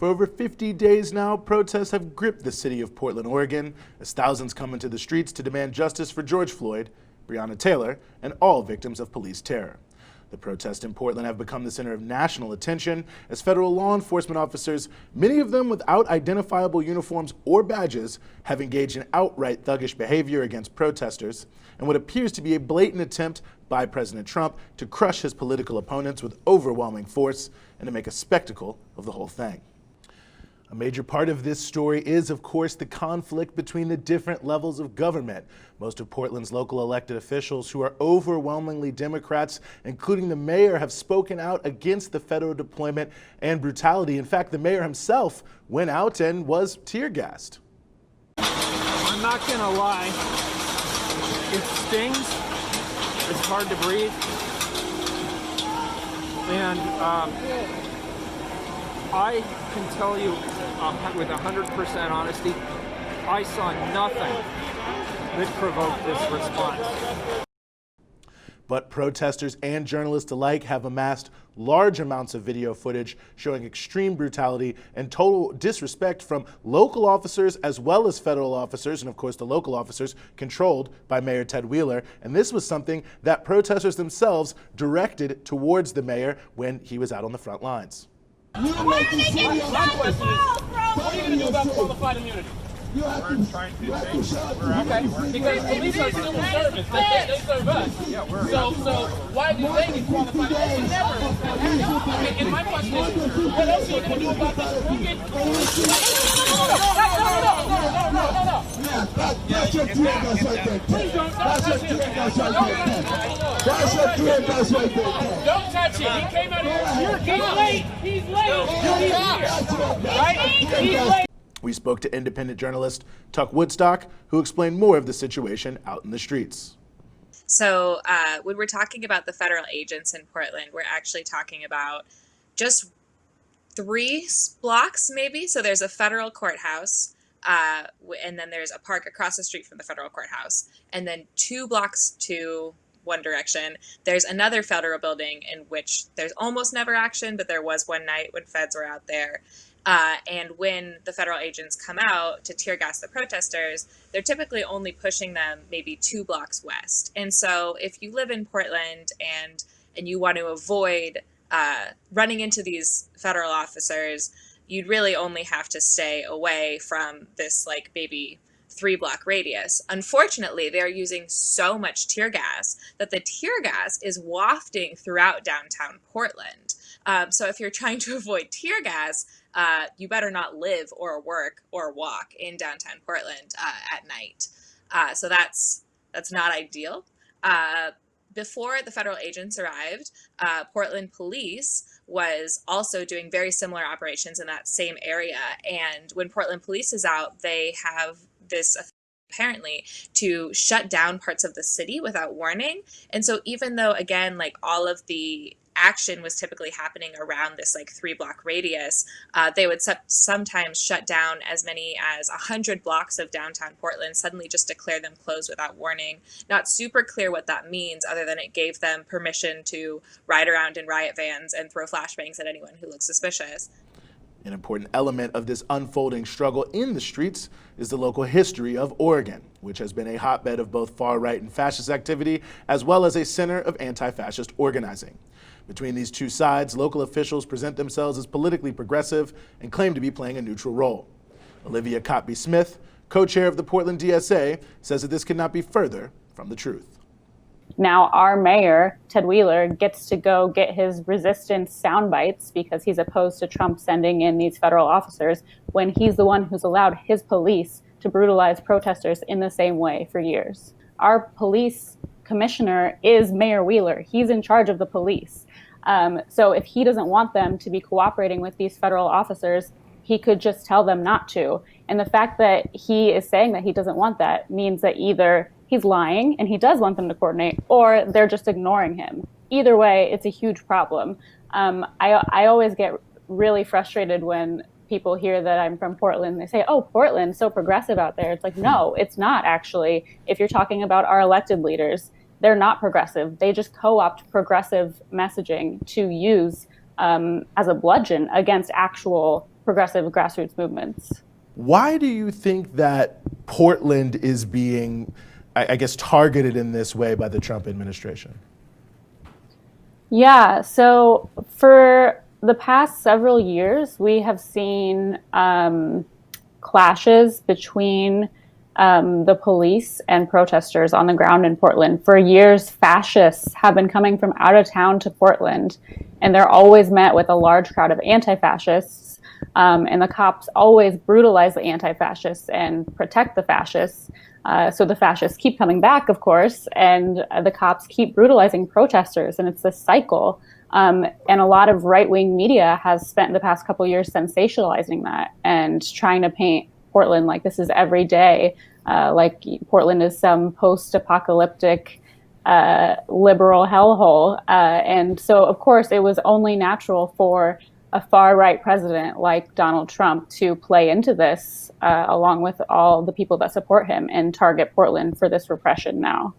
For over 50 days now, protests have gripped the city of Portland, Oregon, as thousands come into the streets to demand justice for George Floyd, Breonna Taylor, and all victims of police terror. The protests in Portland have become the center of national attention as federal law enforcement officers, many of them without identifiable uniforms or badges, have engaged in outright thuggish behavior against protesters and what appears to be a blatant attempt by President Trump to crush his political opponents with overwhelming force and to make a spectacle of the whole thing. A major part of this story is, of course, the conflict between the different levels of government. Most of Portland's local elected officials, who are overwhelmingly Democrats, including the mayor, have spoken out against the federal deployment and brutality. In fact, the mayor himself went out and was tear gassed. I'm not gonna lie, it stings, it's hard to breathe, and I can tell you with 100% honesty, I saw nothing that provoked this response. But protesters and journalists alike have amassed large amounts of video footage showing extreme brutality and total disrespect from local officers as well as federal officers, and of course the local officers controlled by Mayor Ted Wheeler. And this was something that protesters themselves directed towards the mayor when he was out on the front lines. My question is, what are you going to do about qualified immunity? We're trying to change. We're actually Because police are civil servants. They serve us. Yeah, we're So why do they get qualified immunity? Never. Okay, and my question is, what else are you going to do about this? No. That's your tear gas right there. Please don't touch him. That's your tear gas right there. Don't touch him. He came out here. He's late. He's here. Right? He's late. We spoke to independent journalist Tuck Woodstock, who explained more of the situation out in the streets. So when we're talking about the federal agents in Portland, we're actually talking about just 3 blocks maybe. So there's a federal courthouse, and then there's a park across the street from the federal courthouse. And then 2 blocks to one direction, there's another federal building in which there's almost never action, but there was one night when feds were out there. And when the federal agents come out to tear gas the protesters, they're typically only pushing them maybe 2 blocks west. And so if you live in Portland and you want to avoid running into these federal officers, you'd really only have to stay away from this like maybe 3-block radius. Unfortunately, they're using so much tear gas that the tear gas is wafting throughout downtown Portland. So if you're trying to avoid tear gas, you better not live or work or walk in downtown Portland at night. So that's not ideal. Before the federal agents arrived, Portland police was also doing very similar operations in that same area. And when Portland police is out, they have this apparently to shut down parts of the city without warning. And so even though, again, like all of the action was typically happening around this like 3-block radius, they would sometimes shut down as many as 100 blocks of downtown Portland, suddenly just declare them closed without warning. Not super clear what that means, other than it gave them permission to ride around in riot vans and throw flashbangs at anyone who looks suspicious. An important element of this unfolding struggle in the streets is the local history of Oregon, which has been a hotbed of both far-right and fascist activity, as well as a center of anti-fascist organizing. Between these two sides, local officials present themselves as politically progressive and claim to be playing a neutral role. Olivia Cotby-Smith, co-chair of the Portland DSA, says that this could not be further from the truth. Now our mayor, Ted Wheeler, gets to go get his resistance sound bites because he's opposed to Trump sending in these federal officers when he's the one who's allowed his police to brutalize protesters in the same way for years. Our police commissioner is Mayor Wheeler. He's in charge of the police. So if he doesn't want them to be cooperating with these federal officers, he could just tell them not to. And the fact that he is saying that he doesn't want that means that either he's lying and he does want them to coordinate, or they're just ignoring him. Either way, it's a huge problem. I always get really frustrated when people hear that I'm from Portland. They say, oh, Portland's so progressive out there. It's like, no, it's not actually. If you're talking about our elected leaders, they're not progressive. They just co-opt progressive messaging to use as a bludgeon against actual progressive grassroots movements. Why do you think that Portland is being, I guess, targeted in this way by the Trump administration? Yeah, so for the past several years, we have seen clashes between the police and protesters on the ground in Portland. For years, fascists have been coming from out of town to Portland, and they're always met with a large crowd of anti-fascists. And the cops always brutalize the anti-fascists and protect the fascists. So the fascists keep coming back, of course, and the cops keep brutalizing protesters, and it's this cycle. And a lot of right-wing media has spent the past couple of years sensationalizing that and trying to paint Portland like this is every day, like Portland is some post-apocalyptic liberal hellhole. And so, of course, it was only natural for a far-right president like Donald Trump to play into this, along with all the people that support him, and target Portland for this repression now.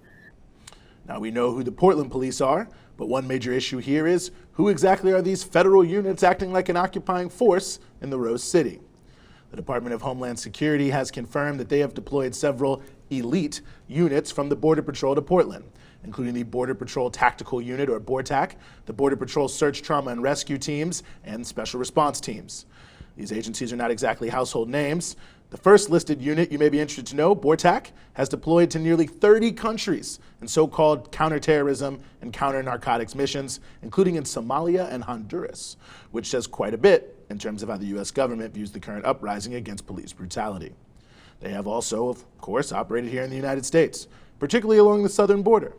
Now, we know who the Portland police are, but one major issue here is who exactly are these federal units acting like an occupying force in the Rose City? The Department of Homeland Security has confirmed that they have deployed several elite units from the Border Patrol to Portland, including the Border Patrol Tactical Unit, or BORTAC, the Border Patrol Search, Trauma, and Rescue Teams, and Special Response Teams. These agencies are not exactly household names. The first listed unit you may be interested to know, BORTAC, has deployed to nearly 30 countries in so-called counterterrorism and counter-narcotics missions, including in Somalia and Honduras, which says quite a bit in terms of how the U.S. government views the current uprising against police brutality. They have also, of course, operated here in the United States, particularly along the southern border.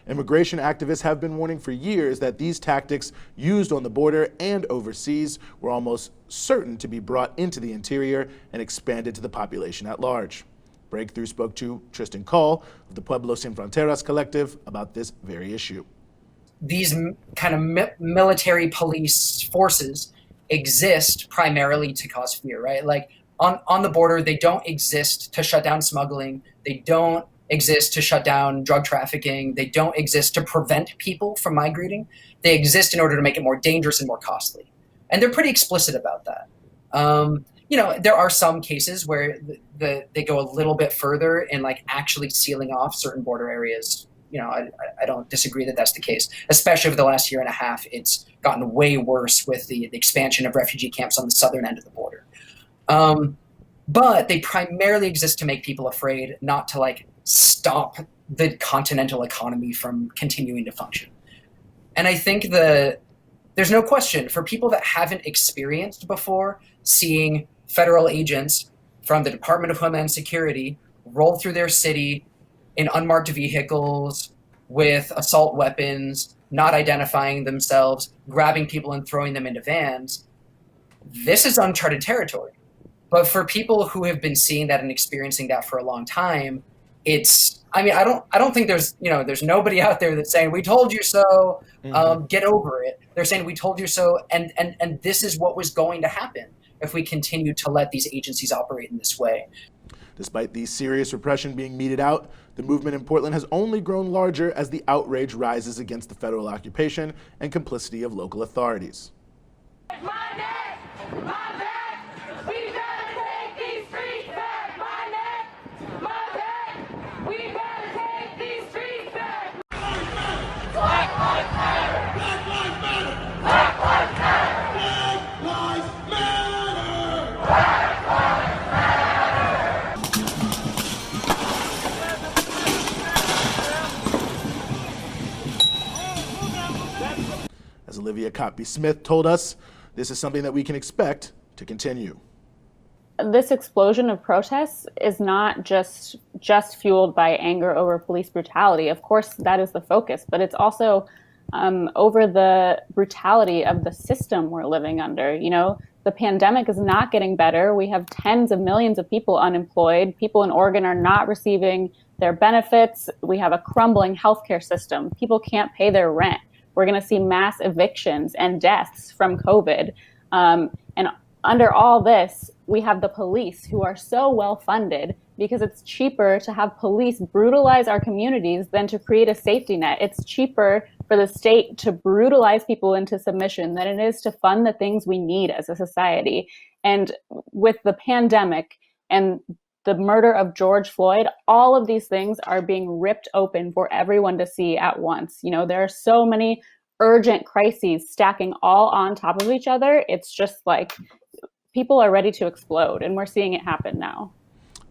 Immigration activists have been warning for years that these tactics used on the border and overseas were almost certain to be brought into the interior and expanded to the population at large. Breakthrough spoke to Tristan Call of the Pueblo Sin Fronteras Collective about this very issue. These kind of military police forces exist primarily to cause fear, right? Like on the border, they don't exist to shut down smuggling. They don't exist to shut down drug trafficking. They don't exist to prevent people from migrating. They exist in order to make it more dangerous and more costly. And they're pretty explicit about that. There are some cases where they go a little bit further in like actually sealing off certain border areas. I don't disagree that that's the case, especially over the last year and a half. It's gotten way worse with the expansion of refugee camps on the southern end of the border. But they primarily exist to make people afraid, not to like stop the continental economy from continuing to function. And I think there's no question for people that haven't experienced before seeing federal agents from the Department of Homeland Security roll through their city in unmarked vehicles with assault weapons, not identifying themselves, grabbing people and throwing them into vans. This is uncharted territory. But for people who have been seeing that and experiencing that for a long time, I don't think there's nobody out there that's saying, we told you so, get over it. They're saying, we told you so, and this is what was going to happen if we continue to let these agencies operate in this way. Despite the serious repression being meted out, the movement in Portland has only grown larger as the outrage rises against the federal occupation and complicity of local authorities. My neck! My back! We gotta take these streets back! My neck! My back! We gotta take these streets back! Black Lives Matter! Black Lives Matter! Black Lives Matter! Black Lives Matter! Black Lives Matter! As Olivia Cotby-Smith told us, this is something that we can expect to continue. This explosion of protests is not just fueled by anger over police brutality. Of course, that is the focus, but it's also over the brutality of the system we're living under. The pandemic is not getting better. We have tens of millions of people unemployed. People in Oregon are not receiving their benefits. We have a crumbling healthcare system. People can't pay their rent. We're going to see mass evictions and deaths from COVID. And under all this, we have the police who are so well funded because it's cheaper to have police brutalize our communities than to create a safety net. It's cheaper for the state to brutalize people into submission than it is to fund the things we need as a society. And with the pandemic and the murder of George Floyd, all of these things are being ripped open for everyone to see at once. You know, there are so many urgent crises stacking all on top of each other. It's just like people are ready to explode, and we're seeing it happen now.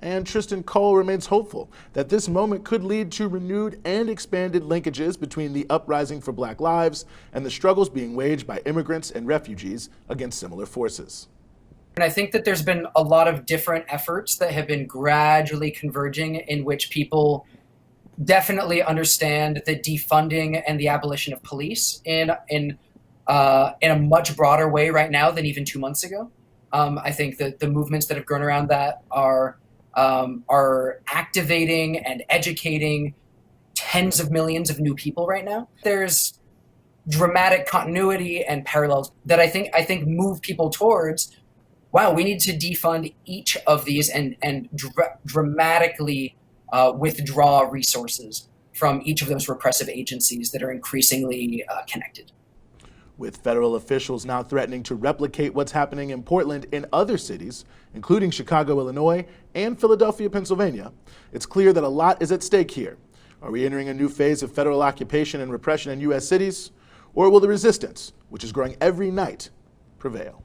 And Tristan Cole remains hopeful that this moment could lead to renewed and expanded linkages between the uprising for Black lives and the struggles being waged by immigrants and refugees against similar forces. And I think that there's been a lot of different efforts that have been gradually converging in which people definitely understand the defunding and the abolition of police in a much broader way right now than even 2 months ago. I think that the movements that have grown around that are activating and educating tens of millions of new people right now. There's dramatic continuity and parallels that I think move people towards, wow, we need to defund each of these and dramatically withdraw resources from each of those repressive agencies that are increasingly connected. With federal officials now threatening to replicate what's happening in Portland in other cities, including Chicago, Illinois, and Philadelphia, Pennsylvania, it's clear that a lot is at stake here. Are we entering a new phase of federal occupation and repression in U.S. cities? Or will the resistance, which is growing every night, prevail?